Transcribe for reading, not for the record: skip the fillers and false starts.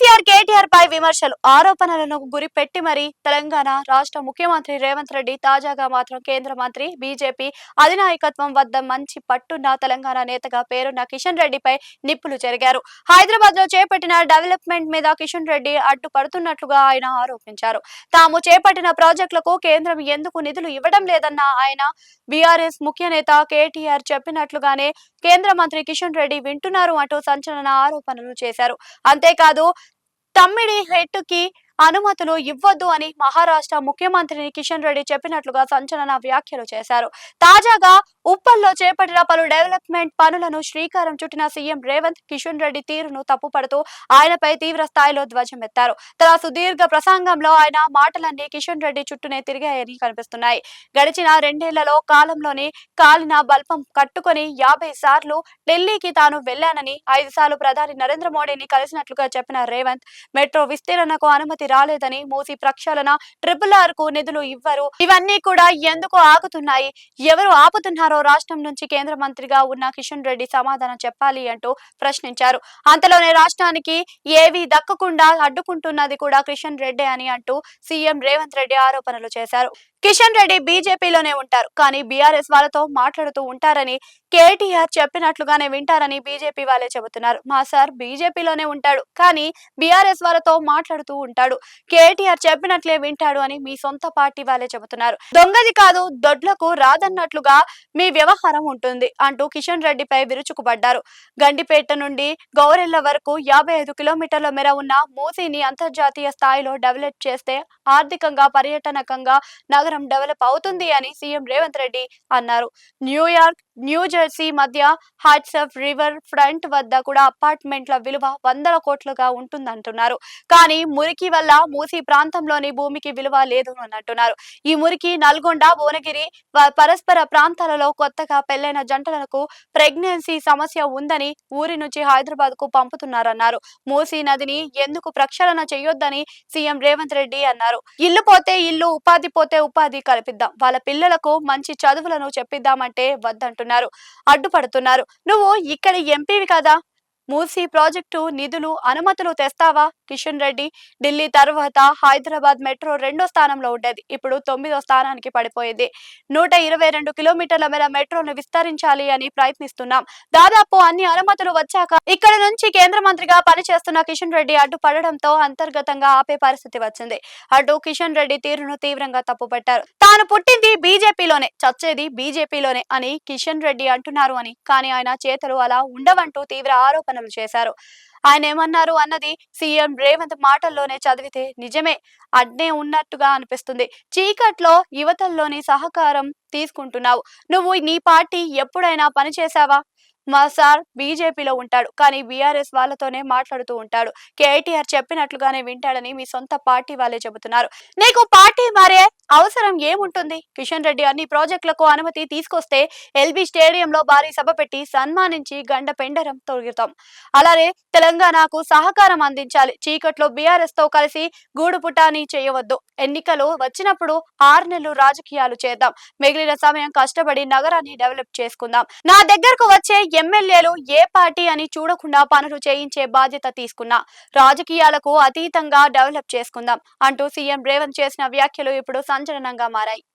కేటీఆర్ పై విమర్శలు ఆరోపణలను గురిపెట్టి మరి తెలంగాణ రాష్ట్ర ముఖ్యమంత్రి రేవంత్ రెడ్డి తాజాగా మాత్రం కేంద్ర మంత్రి బీజేపీ అధినాయకత్వం వద్ద మంచి పట్టున్న తెలంగాణ నేతగా పేరున్న కిషన్ రెడ్డిపై నిప్పులు చెరిగారు. హైదరాబాద్ లో చేపట్టిన డెవలప్మెంట్ మీద కిషన్ రెడ్డి అడ్డుపడుతున్నట్లుగా ఆయన ఆరోపించారు. తాము చేపట్టిన ప్రాజెక్టులకు కేంద్రం ఎందుకు నిధులు ఇవ్వడం లేదన్న ఆయన బీఆర్ఎస్ ముఖ్య నేత కేటీఆర్ చెప్పినట్లుగానే కేంద్ర మంత్రి కిషన్ రెడ్డి వింటున్నారు అంటూ సంచలన ఆరోపణలు చేశారు. అంతేకాదు తమ్మిడి హెట్టుకి అనుమతులు ఇవ్వొద్దు అని మహారాష్ట్ర ముఖ్యమంత్రిని కిషన్ రెడ్డి చెప్పినట్లుగా సంచలన వ్యాఖ్యలు చేశారు. తాజాగా ఉప్పల్లో చేపట్టిన పలు డెవలప్మెంట్ పనులను శ్రీకారం చుట్టిన సీఎం రేవంత్ కిషన్ రెడ్డి తీరును తప్పుపడుతూ ఆయనపై తీవ్ర స్థాయిలో ధ్వజమెత్తారు. తన సుదీర్ఘ ప్రసంగంలో ఆయన మాటలన్నీ కిషన్ రెడ్డి చుట్టూనే తిరిగాయని కనిపిస్తున్నాయి. గడిచిన 2 ఏళ్లలో కాలంలోని కాలిన బల్పం కట్టుకుని 50 సార్లు ఢిల్లీకి తాను వెళ్లానని 5 సార్లు ప్రధాని నరేంద్ర మోడీని కలిసినట్లుగా చెప్పిన రేవంత్ మెట్రో విస్తరణకు అనుమతి రాలేదని, మూసి ప్రక్షాళన, RRR కు నిధులు ఇవ్వరు, ఇవన్నీ కూడా ఎందుకు ఆగుతున్నాయి, ఎవరు ఆపుతున్నారో రాష్ట్రం నుంచి కేంద్ర మంత్రిగా ఉన్న కిషన్ రెడ్డి సమాధానం చెప్పాలి అంటూ ప్రశ్నించారు. అంతలోనే రాష్ట్రానికి ఏవి దక్కకుండా అడ్డుకుంటున్నది కూడా కిషన్ రెడ్డి అని అంటూ సీఎం రేవంత్ రెడ్డి ఆరోపణలు చేశారు. కిషన్ రెడ్డి బీజేపీలోనే ఉంటారు, కానీ బీఆర్ఎస్ వాళ్ళతో మాట్లాడుతూ ఉంటారని, కేటీఆర్ చెప్పినట్లుగానే వింటారని బీజేపీ వాళ్ళే చెబుతున్నారు. మా సార్ బీజేపీలోనే ఉంటాడు, కానీ బీఆర్ఎస్ వాళ్ళతో మాట్లాడుతూ ఉంటాడు, కేటీఆర్ చెప్పినట్లే వింటాడు అని మీ సొంత పార్టీ వాళ్ళే చెబుతున్నారు. దొంగది కాదు దొడ్లకు రాదన్నట్లుగా మీ వ్యవహారం ఉంటుంది అంటూ కిషన్ రెడ్డిపై విరుచుకుపడ్డారు. గండిపేట నుండి గౌరెల్ల వరకు 55 కిలోమీటర్ల మేర ఉన్న మూసీని అంతర్జాతీయ స్థాయిలో డెవలప్ చేస్తే ఆర్థికంగా, పర్యాటకంగా నగరం డెవలప్ అవుతుంది అని సీఎం రేవంత్ రెడ్డి అన్నారు. న్యూయార్క్, న్యూజెర్సీ మధ్య హాట్సఫ్ రివర్ ఫ్రంట్ వద్ద కూడా అపార్ట్మెంట్ల విలువ 100 కోట్లుగా ఉంటుందంటున్నారు. కానీ మురికి వల్ల మూసీ ప్రాంతంలోని భూమికి విలువ లేదు అని అంటున్నారు. ఈ మురికి నల్గొండ, భువనగిరి పరస్పర ప్రాంతాలలో కొత్తగా పెళ్లైన జంటలకు ప్రెగ్నెన్సీ సమస్య ఉందని ఊరి నుంచి హైదరాబాద్ కు పంపుతున్నారన్నారు. మూసీ నదిని ఎందుకు ప్రక్షాళన చేయొద్దని సీఎం రేవంత్ రెడ్డి అన్నారు. ఇల్లు పోతే ఇల్లు, ఉపాధి పోతే ఉపాధి కల్పిద్దాం, వాళ్ళ పిల్లలకు మంచి చదువులను చెప్పిద్దామంటే వద్దంటున్నారు, అడ్డుపడుతున్నారు. నువ్వు ఇక్కడ ఎంపీవి కదా, మూసీ ప్రాజెక్టు నిధులు, అనుమతులు తెస్తావా? కిషన్ రెడ్డి ఢిల్లీ తర్వాత హైదరాబాద్ మెట్రో 2వ స్థానంలో ఉండేది, ఇప్పుడు 9వ స్థానానికి పడిపోయింది. 122 కిలోమీటర్ల మేర మెట్రోను విస్తరించాలి అని ప్రయత్నిస్తున్నాం. దాదాపు అన్ని అనుమతులు వచ్చాక ఇక్కడ నుంచి కేంద్ర మంత్రిగా పనిచేస్తున్న కిషన్ రెడ్డి అడ్డుపడడంతో అంతర్గతంగా ఆపే పరిస్థితి వచ్చింది. అటు కిషన్ రెడ్డి తీరును తీవ్రంగా తప్పుపట్టారు. తాను పుట్టింది బీజేపీలోనే, చచ్చేది బీజేపీలోనే అని కిషన్ రెడ్డి అంటున్నారు అని, కానీ ఆయన చేతలు అలా ఉండవంటూ తీవ్ర ఆరోపణలు చేశారు. ఆయన ఏమన్నారు అన్నది సీఎం రేవంత్ మాటల్లోనే చదివితే నిజమే అడ్నే ఉన్నట్టుగా అనిపిస్తుంది. చీకట్లో యువతల్లోని సహకారం తీసుకుంటున్నావు. నువ్వు నీ పార్టీ ఎప్పుడైనా పనిచేశావా? మా సార్ బీజేపీలో ఉంటాడు, కానీ బీఆర్ఎస్ వాళ్ళతోనే మాట్లాడుతూ ఉంటాడు, కేటీఆర్ చెప్పినట్లుగానే వింటాడని మీ సొంత పార్టీ వాళ్ళే చెబుతున్నారు. నీకు పార్టీ మారే అవసరం ఏముంటుంది? కిషన్ రెడ్డి అన్ని ప్రాజెక్టులకు అనుమతి తీసుకొస్తే ఎల్బీ స్టేడియంలో భారీ సభ పెట్టి సన్మానించి గండ పెండరం తొలగితాం. అలానే తెలంగాణకు సహకారం అందించాలి. చీకట్లో బీఆర్ఎస్ తో కలిసి గూడు పుటాని చేయవద్దు. ఎన్నికలు వచ్చినప్పుడు 6 నెలలు రాజకీయాలు చేద్దాం, మిగిలిన సమయం కష్టపడి నగరాన్ని డెవలప్ చేసుకుందాం. నా దగ్గరకు వచ్చే ఎమ్మెల్యేలు ఏ పార్టీ అని చూడకుండా పనులు చేయించే బాధ్యత తీసుకున్నా, రాజకీయాలకు అతీతంగా డెవలప్ చేసుకుందాం అంటూ సీఎం రేవంత్ చేసిన వ్యాఖ్యలు ఇప్పుడు సంచలనంగా మారాయి.